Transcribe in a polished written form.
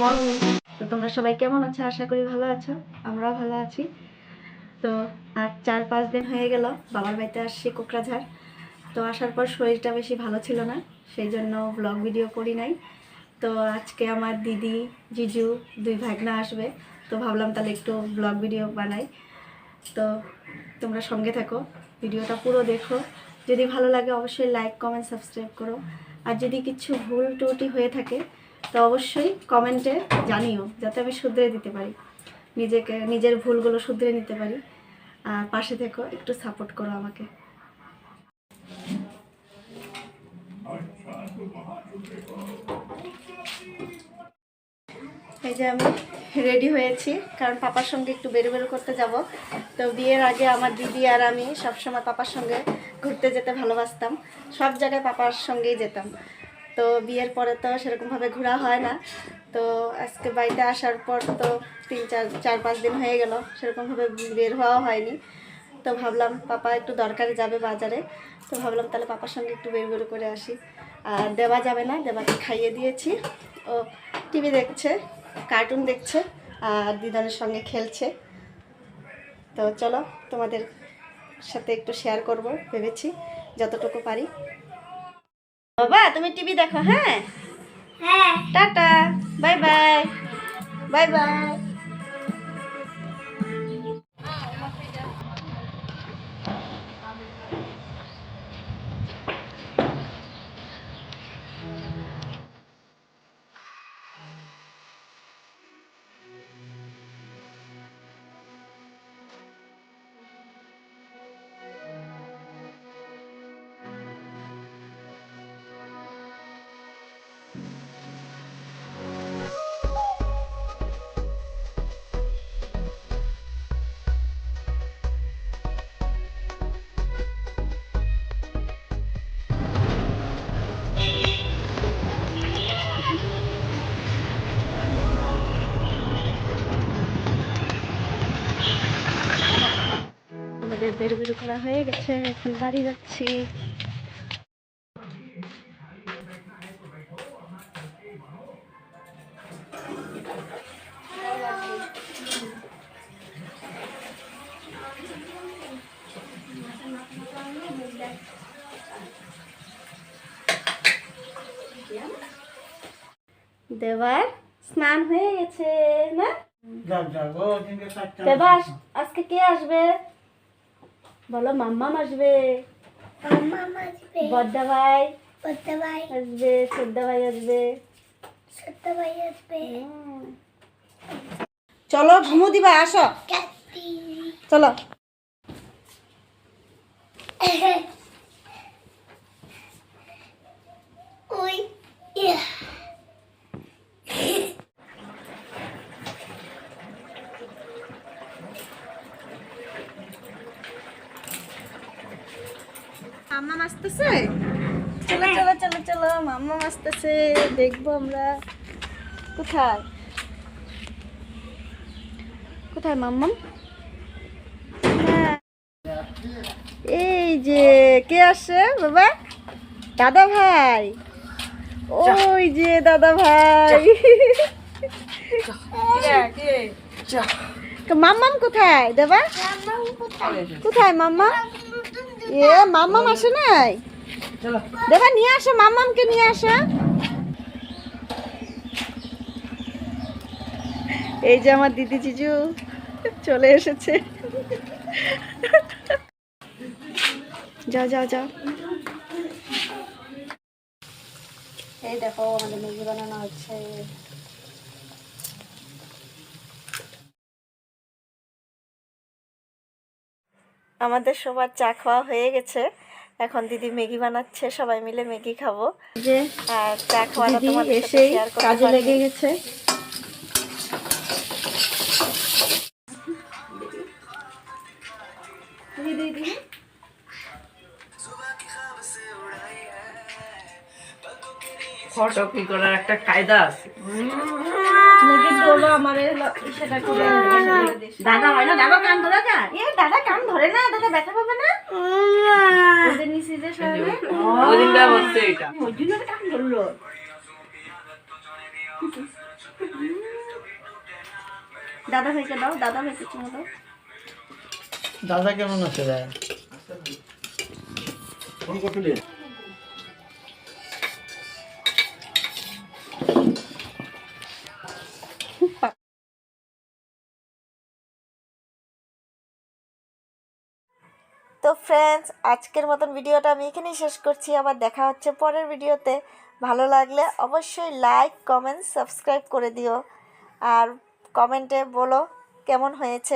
কেমন? তো তোমরা সবাই কেমন আছো? আশা করি ভালো আছো। আমরাও ভালো আছি। তো আর 4-5 দিন হয়ে গেল বাবার বাড়িতে আসছি কোকরাঝাড়। তো আসার পর শরীরটা বেশি ভালো ছিল না, সেই জন্য ব্লগ ভিডিও করি নাই। তো আজকে আমার দিদি, জিজু, 2 ভাগনা আসবে, তো ভাবলাম তাহলে একটু ব্লগ ভিডিও বানাই। তো তোমরা সঙ্গে থাকো, ভিডিওটা পুরো দেখো। যদি ভালো লাগে অবশ্যই লাইক, কমেন্ট, সাবস্ক্রাইব করো। আর যদি কিছু ভুল ত্রুটি হয়ে থাকে তো অবশ্যই কমেন্টে জানিও, যাতে আমি শুধরে দিতে পারি, নিজের ভুলগুলো শুধরে নিতে পারি। আর পাশে থেকো, একটু সাপোর্ট করো আমাকে। এই যে আমি রেডি হয়েছি, কারণ পাপার সঙ্গে একটু বেরো করতে যাব। তো বিয়ের আগে আমার দিদি আর আমি সবসময় পাপার সঙ্গে ঘুরতে যেতে ভালোবাসতাম, সব জায়গায় পাপার সঙ্গেই যেতাম। তো বিয়ের পরে তো সেরকমভাবে ঘোরা হয় না। তো আজকে বাড়িতে আসার পর তো 4-5 দিন হয়ে গেল, সেরকমভাবে বের হওয়াও হয়নি। তো ভাবলাম পাপা একটু দরকারে যাবে বাজারে, তো ভাবলাম তাহলে পাপার সঙ্গে একটু বের করে আসি। আর দেওয়া যাবে না, দেবাকে খাইয়ে দিয়েছি, ও টিভি দেখছে, কার্টুন দেখছে আর দিদানের সঙ্গে খেলছে। তো চলো তোমাদের সাথে একটু শেয়ার করব ভেবেছি, যতটুকু পারি। বাবা তুমি টিভি দেখো, হ্যাঁ হ্যাঁ, tata, bye bye, bye bye. আমাদের বের করা হয়ে গেছে, এখন বাড়ি যাচ্ছি। দেবার স্নান হয়ে গেছে না? দেবা আজকে কে আসবে বলো? মাম্মাম আসবে, বদ্দা ভাই আসবে, শ্রদ্ধা ভাই আসবে। চলো ঘুমো দিবা, আসো চলো। মাম্মা আসতেছে, চলো চলো চলো চলো, মাম্মা আসতেছে, দেখবো আমরা। কোথায় কোথায় মাম্মাম? এই যে কে আসছে বাবা? দাদা ভাই, ওই যে দাদা ভাই। মাম্মাম কোথায় দেবা? কোথায় মাম্মা? এ মাম্মাম আসে নাই? দেবা নিয়ে আসো, মাম্মামকে নিয়ে আসো। এই যে আমার দিদি জিজু চলে এসেছে। যাও যাও যাও। এই দেখো আমাদের ম্যাগি বানানো হচ্ছে। আমাদের সবার চা খাওয়া হয়ে গেছে, এখন দিদি ম্যাগি বানাচ্ছে, সবাই মিলে ম্যাগি খাবো। যে আর চা খাওয়াটা তোমাদের সাথে শেয়ার করতে কাজে লেগে গেছে। দিদি ফটো কি করার একটা কায়দা আছে। দাদা হয় না, দাদা কান ধরে যা। এ দাদা কান ধরে না, দাদা ব্যথা পাবে না। ওদের নিচে যে সরে ওদিনটা হচ্ছে এটা, ওই জন্য কান ধরলো। দাদা ভাইকে দাও, দাদা ভাইকে চুমু দাও। দাদা কেমন আছে রে? তো ফ্রেন্ডস, আজকের মতন ভিডিওটা আমি এখানেই শেষ করছি। আবার দেখা হচ্ছে পরের ভিডিওতে। ভালো লাগলে অবশ্যই লাইক, কমেন্ট, সাবস্ক্রাইব করে দিও। আর কমেন্টে বলো কেমন হয়েছে।